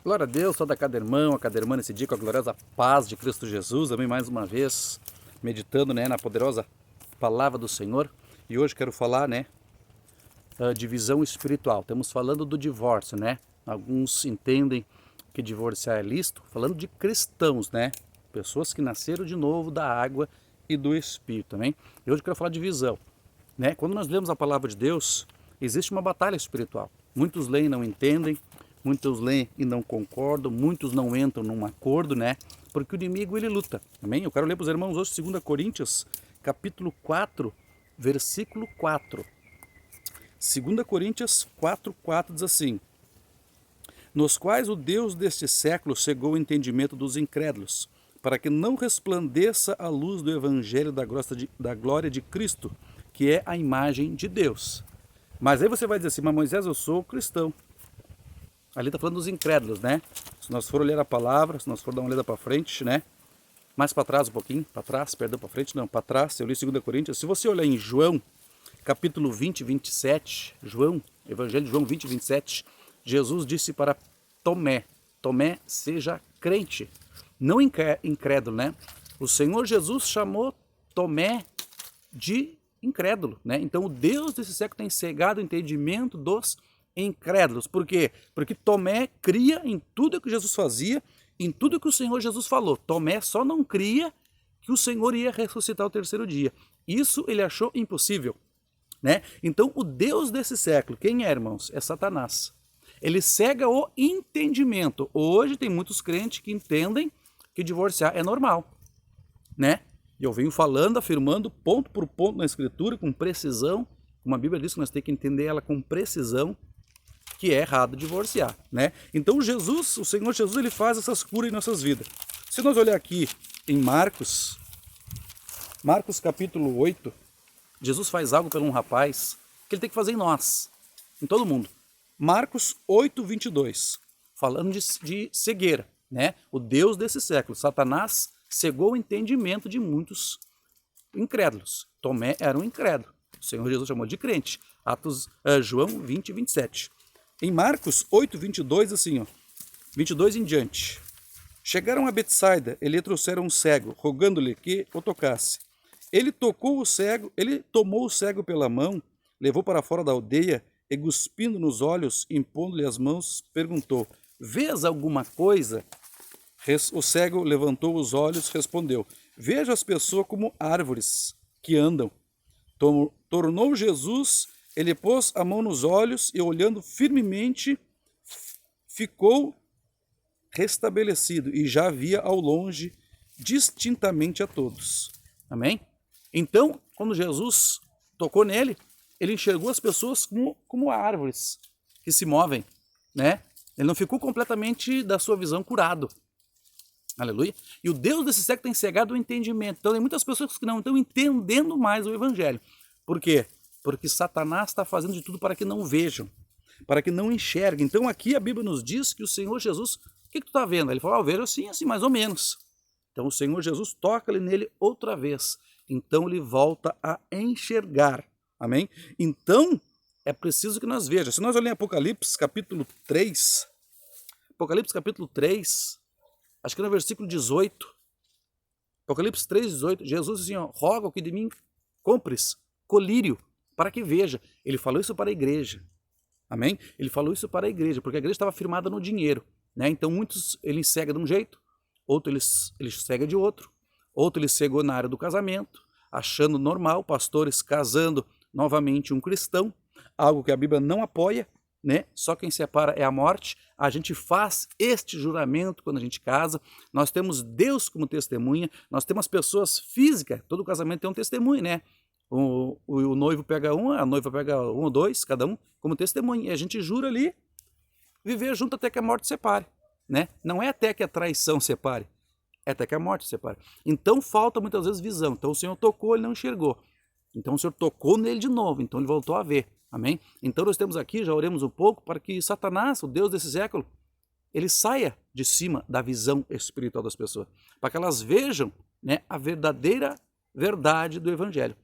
Glória a Deus, toda a cada irmã nesse dia com a gloriosa paz de Cristo Jesus. Amém. Mais uma vez, meditando, na poderosa palavra do Senhor. E hoje quero falar, de visão espiritual. Estamos falando do divórcio, Alguns entendem que divorciar é lícito, falando de cristãos, Pessoas que nasceram de novo da água e do Espírito, amém? E hoje eu quero falar de visão, Quando nós lemos a palavra de Deus, existe uma batalha espiritual. Muitos leem e não entendem, muitos leem e não concordam, muitos não entram num acordo, Porque o inimigo ele luta, amém? Eu quero ler para os irmãos hoje 2 Coríntios, capítulo 4, versículo 4. 2 Coríntios 4, 4 diz assim: nos quais o Deus deste século cegou o entendimento dos incrédulos, para que não resplandeça a luz do evangelho da glória de Cristo, que é a imagem de Deus. Mas aí você vai dizer assim: mas Moisés, eu sou cristão. Ali está falando dos incrédulos, Se nós for ler a palavra, se nós for dar uma olhada para frente, mais para trás um pouquinho, para trás, perdão, para frente, não, para trás, eu li 2 Coríntios. Se você olhar em João, capítulo 20, 27, Evangelho de João 20, 27, Jesus disse para Tomé: Tomé, seja crente, não incrédulo, O Senhor Jesus chamou Tomé de incrédulo, Então o Deus desse século tem cegado o entendimento dos incrédulos. Por quê? Porque Tomé cria em tudo que Jesus fazia, em tudo que o Senhor Jesus falou. Tomé só não cria que o Senhor ia ressuscitar o terceiro dia. Isso ele achou impossível, Então o Deus desse século, quem é, irmãos? É Satanás. Ele cega o entendimento. Hoje tem muitos crentes que entendem que divorciar é normal, E eu venho falando, afirmando ponto por ponto na Escritura, com precisão, como a Bíblia diz que nós temos que entender ela com precisão, que é errado divorciar, Então Jesus, o Senhor Jesus, ele faz essas curas em nossas vidas. Se nós olhar aqui em Marcos capítulo 8, Jesus faz algo para um rapaz que ele tem que fazer em nós, em todo mundo. Marcos 8, 22, falando de cegueira, O Deus desse século, Satanás, cegou o entendimento de muitos incrédulos. Tomé era um incrédulo. O Senhor Jesus chamou de crente. João 20, 27. Em Marcos 8, 22, assim, 22 em diante. Chegaram a Betsaida, e lhe trouxeram um cego, rogando-lhe que o tocasse. Ele tomou o cego pela mão, levou para fora da aldeia, e cuspindo nos olhos, impondo-lhe as mãos, perguntou: vês alguma coisa? O cego levantou os olhos, respondeu: vejo as pessoas como árvores que andam. Tornou Jesus, ele pôs a mão nos olhos e, olhando firmemente, ficou restabelecido e já via ao longe distintamente a todos. Amém? Então, quando Jesus tocou nele, ele enxergou as pessoas como árvores que se movem, Ele não ficou completamente da sua visão curado. Aleluia. E o Deus desse século tem cegado o entendimento. Então tem muitas pessoas que não estão entendendo mais o Evangelho. Por quê? Porque Satanás está fazendo de tudo para que não vejam, para que não enxerguem. Então aqui a Bíblia nos diz que o Senhor Jesus, o que tu está vendo? Ele falou: eu vejo assim, mais ou menos. Então o Senhor Jesus toca-lhe nele outra vez. Então ele volta a enxergar. Amém? Então é preciso que nós vejamos. Se nós olharmos Apocalipse capítulo 3, acho que no versículo 18, Apocalipse 3, 18, Jesus diz assim: roga que de mim compres colírio, para que veja. Ele falou isso para a igreja. Amém? Ele falou isso para a igreja, porque a igreja estava firmada no dinheiro. Então muitos ele cega de um jeito, outro ele cega de outro, ele cegou na área do casamento, achando normal, pastores casando novamente um cristão, algo que a Bíblia não apoia, Só quem separa é a morte. A gente faz este juramento quando a gente casa. Nós temos Deus como testemunha. Nós temos pessoas físicas. Todo casamento tem um testemunho, O noivo pega um, a noiva pega um ou dois, cada um como testemunha. E a gente jura ali viver junto até que a morte separe, Não é até que a traição separe, é até que a morte separe. Então falta muitas vezes visão. Então o Senhor tocou, ele não enxergou. Então o Senhor tocou nele de novo, então ele voltou a ver. Amém? Então nós temos aqui, já oremos um pouco, para que Satanás, o Deus desse século, ele saia de cima da visão espiritual das pessoas, para que elas vejam a verdadeira verdade do Evangelho.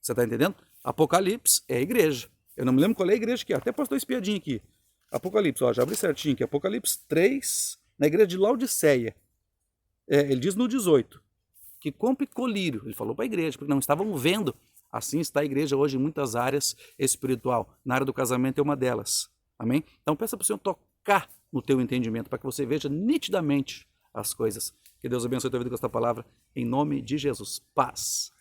Você está entendendo? Apocalipse é a igreja. Eu não me lembro qual é a igreja que é, até postou espiadinho aqui. Apocalipse, ó, já abri certinho aqui, Apocalipse 3, na igreja de Laodiceia. Ele diz no 18, que compre colírio. Ele falou para a igreja, porque não estavam vendo. Assim está a igreja hoje em muitas áreas espiritual. Na área do casamento é uma delas. Amém? Então peça para o Senhor tocar no teu entendimento, para que você veja nitidamente as coisas. Que Deus abençoe a tua vida com esta palavra. Em nome de Jesus. Paz.